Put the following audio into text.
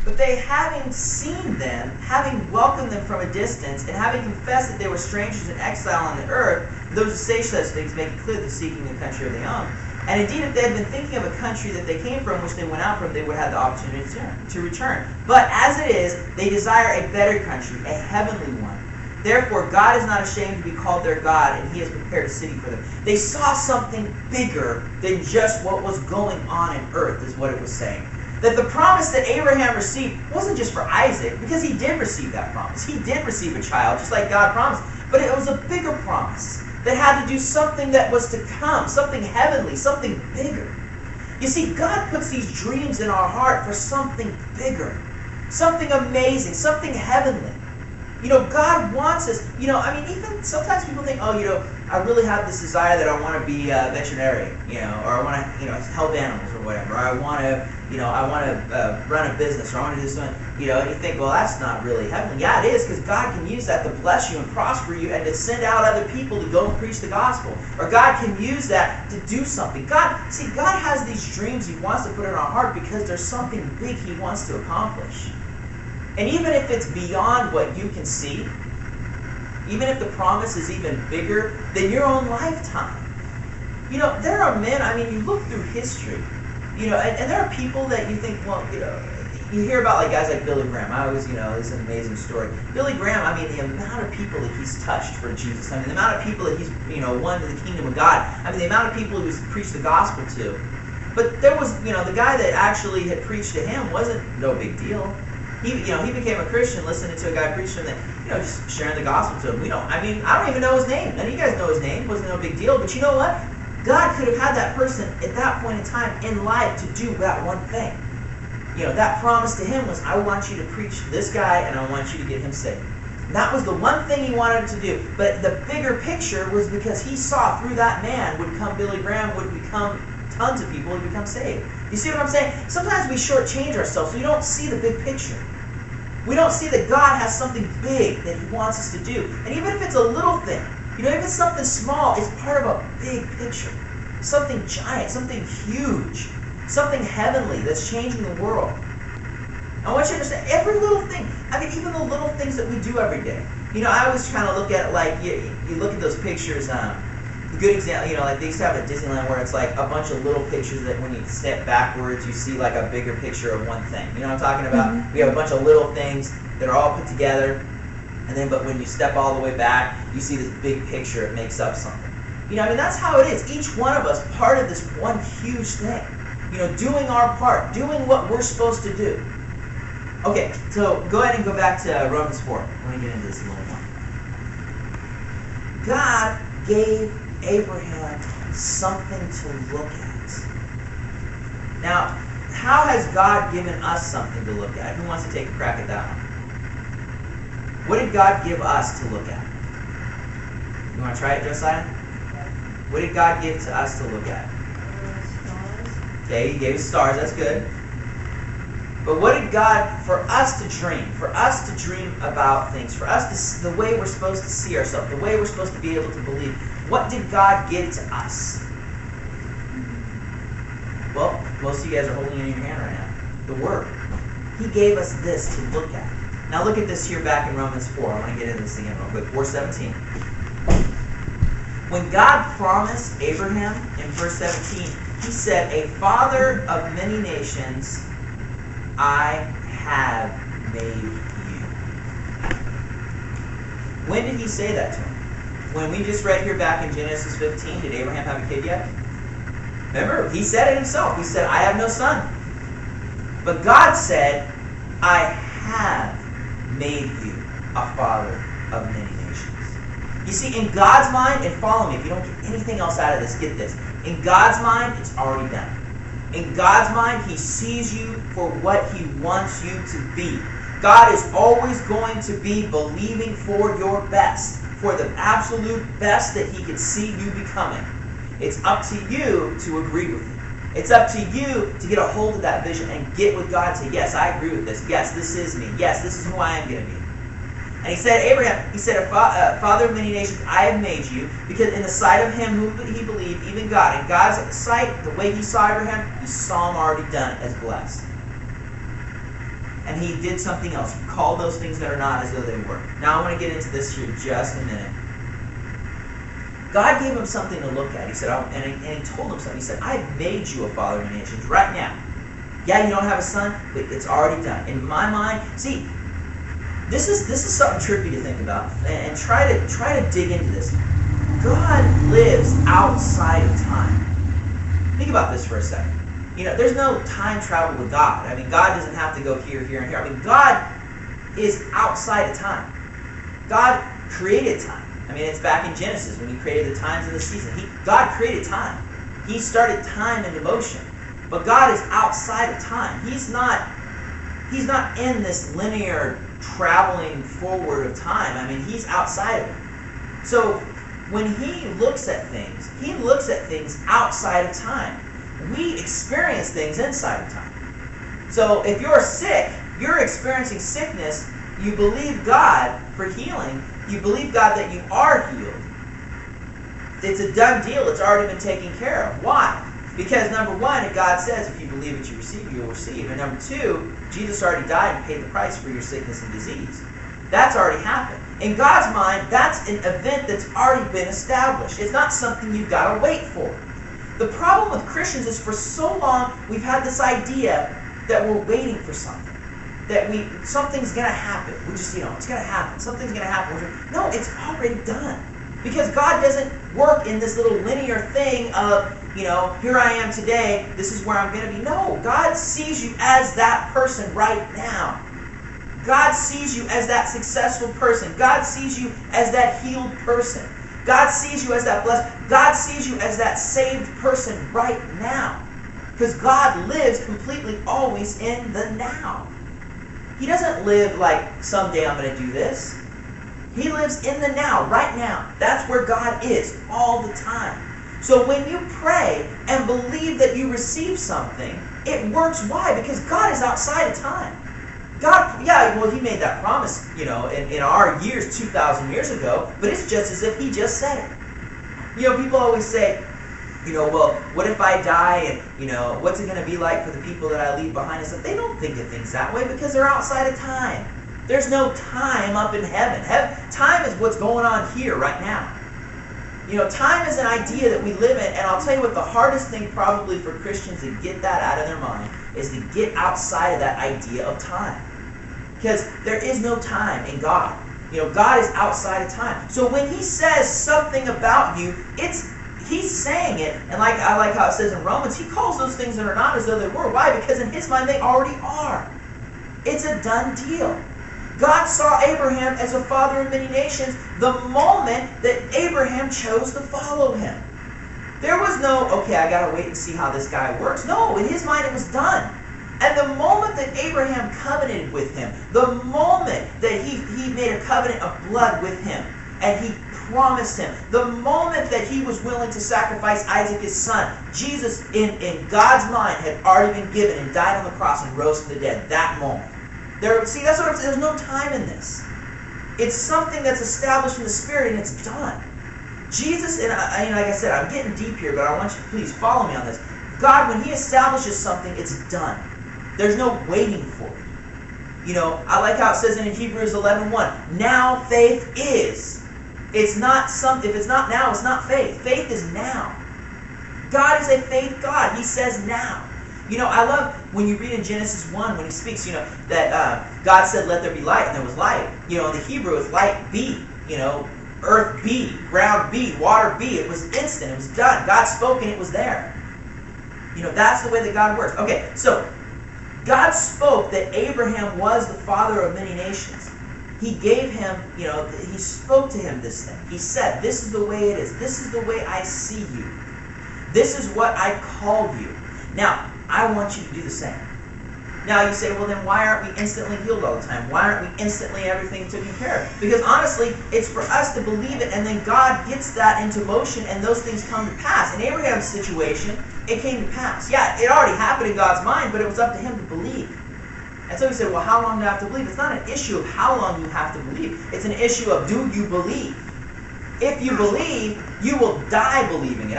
But they, having seen them, having welcomed them from a distance, and having confessed that they were strangers and exile on the earth, those who say such things make it clear they're seeking the country of their own. And indeed, if they had been thinking of a country that they came from, which they went out from, they would have the opportunity to return. But as it is, they desire a better country, a heavenly one. Therefore, God is not ashamed to be called their God, and he has prepared a city for them. They saw something bigger than just what was going on in earth, is what it was saying. That the promise that Abraham received wasn't just for Isaac, because he did receive that promise. He did receive a child, just like God promised. But it was a bigger promise that had to do something that was to come, something heavenly, something bigger. You see, God puts these dreams in our heart for something bigger, something amazing, something heavenly. You know, God wants us, even sometimes people think, I really have this desire that I want to be a veterinarian, or I want to, help animals or whatever, or I want to run a business, or I want to do something, and you think, well, that's not really heavenly. Yeah, it is, because God can use that to bless you and prosper you and to send out other people to go and preach the gospel. Or God can use that to do something. God has these dreams he wants to put in our heart because there's something big he wants to accomplish. And even if it's beyond what you can see, even if the promise is even bigger than your own lifetime. There are men, you look through history, and there are people that you think, you hear about like guys like Billy Graham. I always, it's an amazing story. Billy Graham, the amount of people that he's touched for Jesus. The amount of people that he's, won to the kingdom of God. The amount of people he's preached the gospel to. But there was, the guy that actually had preached to him wasn't no big deal. He became a Christian listening to a guy preach to him that, just sharing the gospel to him. I don't even know his name. None of you guys know his name. It wasn't no big deal. But you know what? God could have had that person at that point in time in life to do that one thing. That promise to him was, I want you to preach to this guy and I want you to get him saved. And that was the one thing he wanted to do. But the bigger picture was because he saw through that man would come Billy Graham, would become tons of people would become saved. You see what I'm saying? Sometimes we shortchange ourselves. We don't see the big picture. We don't see that God has something big that he wants us to do. And even if it's a little thing, even if it's something small, it's part of a big picture. Something giant, something huge, something heavenly that's changing the world. I want you to understand every little thing. Even the little things that we do every day. I always kind of look at it like, you look at those pictures, a good example, like they used to have at Disneyland where it's like a bunch of little pictures that when you step backwards, you see like a bigger picture of one thing. You know what I'm talking about? Mm-hmm. We have a bunch of little things that are all put together, but when you step all the way back, you see this big picture. It makes up something. That's how it is. Each one of us part of this one huge thing. Doing our part, doing what we're supposed to do. Okay, so go ahead and go back to Romans 4. Let me get into this a little more. God gave Abraham something to look at. Now, how has God given us something to look at? Who wants to take a crack at that one? What did God give us to look at? You want to try it, Josiah? What did God give to us to look at? Okay, he gave us stars. That's good. But what did God, for us to dream about things, for us to, the way we're supposed to see ourselves, the way we're supposed to be able to believe, what did God give to us? Well, most of you guys are holding it in your hand right now. The Word. He gave us this to look at. Now look at this here back in Romans 4. I want to get into this again real quick. 4:17. When God promised Abraham in verse 17, he said, "A father of many nations I have made you." When did he say that to him? When we just read here back in Genesis 15, did Abraham have a kid yet? Remember, he said it himself. He said, "I have no son." But God said, "I have made you a father of many nations." You see, in God's mind, and follow me, if you don't get anything else out of this, get this. In God's mind, it's already done. In God's mind, he sees you for what he wants you to be. God is always going to be believing for your best, for the absolute best that he can see you becoming. It's up to you to agree with it. It's up to you to get a hold of that vision and get with God and say, "Yes, I agree with this. Yes, this is me. Yes, this is who I am going to be." And he said, Abraham, he said, "Father of many nations, I have made you," because in the sight of him who he believed, even God, in God's sight, the way he saw Abraham, he saw him already done as blessed. and he did something else. He called those things that are not as though they were. Now I want to get into this here just a minute. God gave him something to look at. He said, and he told him something. He said, I've made you a father of nations right now. Yeah, you don't have a son, but it's already done. In my mind, see, this is something trippy to think about, and try to dig into this. God lives outside of time. Think about this for a second. There's no time travel with God. I mean, God doesn't have to go here, here, and here. I mean, God is outside of time. God created time. I mean, it's back in Genesis when he created the times and the seasons. God created time. He started time into motion. But God is outside of time. He's not in this linear traveling forward of time. I mean, he's outside of it. So when he looks at things outside of time. We experience things inside of time. So if you're sick, you're experiencing sickness, you believe God for healing, you believe God that you are healed. It's a done deal. It's already been taken care of. Why? Because number one, God says if you believe what you receive, you'll receive. And number two, Jesus already died and paid the price for your sickness and disease. That's already happened. In God's mind, that's an event that's already been established. It's not something you've got to wait for. The problem with Christians is for so long we've had this idea that we're waiting for something. That something's going to happen. We just, it's going to happen. Something's going to happen. No, it's already done. Because God doesn't work in this little linear thing of, here I am today, this is where I'm going to be. No, God sees you as that person right now. God sees you as that successful person. God sees you as that healed person. God sees you as that blessed. God sees you as that saved person right now. Because God lives completely always in the now. He doesn't live like, someday I'm going to do this. He lives in the now, right now. That's where God is all the time. So when you pray and believe that you receive something, it works. Why? Because God is outside of time. God, he made that promise, in our years, 2,000 years ago, but it's just as if he just said it. People always say, well, what if I die and, what's it going to be like for the people that I leave behind and stuff? They don't think of things that way because they're outside of time. There's no time up in heaven. Time is what's going on here right now. Time is an idea that we live in, and I'll tell you what, the hardest thing probably for Christians to get that out of their mind is to get outside of that idea of time. Because there is no time in God. God is outside of time. So when he says something about you, he's saying it, and I like how it says in Romans, he calls those things that are not as though they were. Why? Because in his mind they already are. It's a done deal. God saw Abraham as a father of many nations the moment that Abraham chose to follow him. There was no, I got to wait and see how this guy works. No, in his mind it was done. And the moment that Abraham covenanted with him, the moment that he made a covenant of blood with him, and he promised him, the moment that he was willing to sacrifice Isaac his son, Jesus in God's mind had already been given and died on the cross and rose from the dead that moment. That's what I'm saying. There's no time in this. It's something that's established in the Spirit and it's done. Jesus, and like I said, I'm getting deep here, but I want you to please follow me on this. God, when he establishes something, it's done. There's no waiting for it. I like how it says in Hebrews 11:1, now faith is. It's not if it's not now, it's not faith. Faith is now. God is a faith God. He says now. I love when you read in Genesis 1 when he speaks, that God said, let there be light, and there was light. In the Hebrew, it's light be, earth be, ground be, water be. It was instant. It was done. God spoke and it was there. That's the way that God works. Okay, so God spoke that Abraham was the father of many nations. He gave him, he spoke to him this thing. He said, this is the way it is. This is the way I see you. This is what I called you. Now, I want you to do the same. Now you say, well then why aren't we instantly healed all the time? Why aren't we instantly everything taken care of? Because honestly, it's for us to believe it, and then God gets that into motion and those things come to pass. In Abraham's situation, it came to pass. Yeah, it already happened in God's mind, but it was up to him to believe. And so he said, well, how long do I have to believe? It's not an issue of how long you have to believe. It's an issue of do you believe? If you believe, you will die believing it.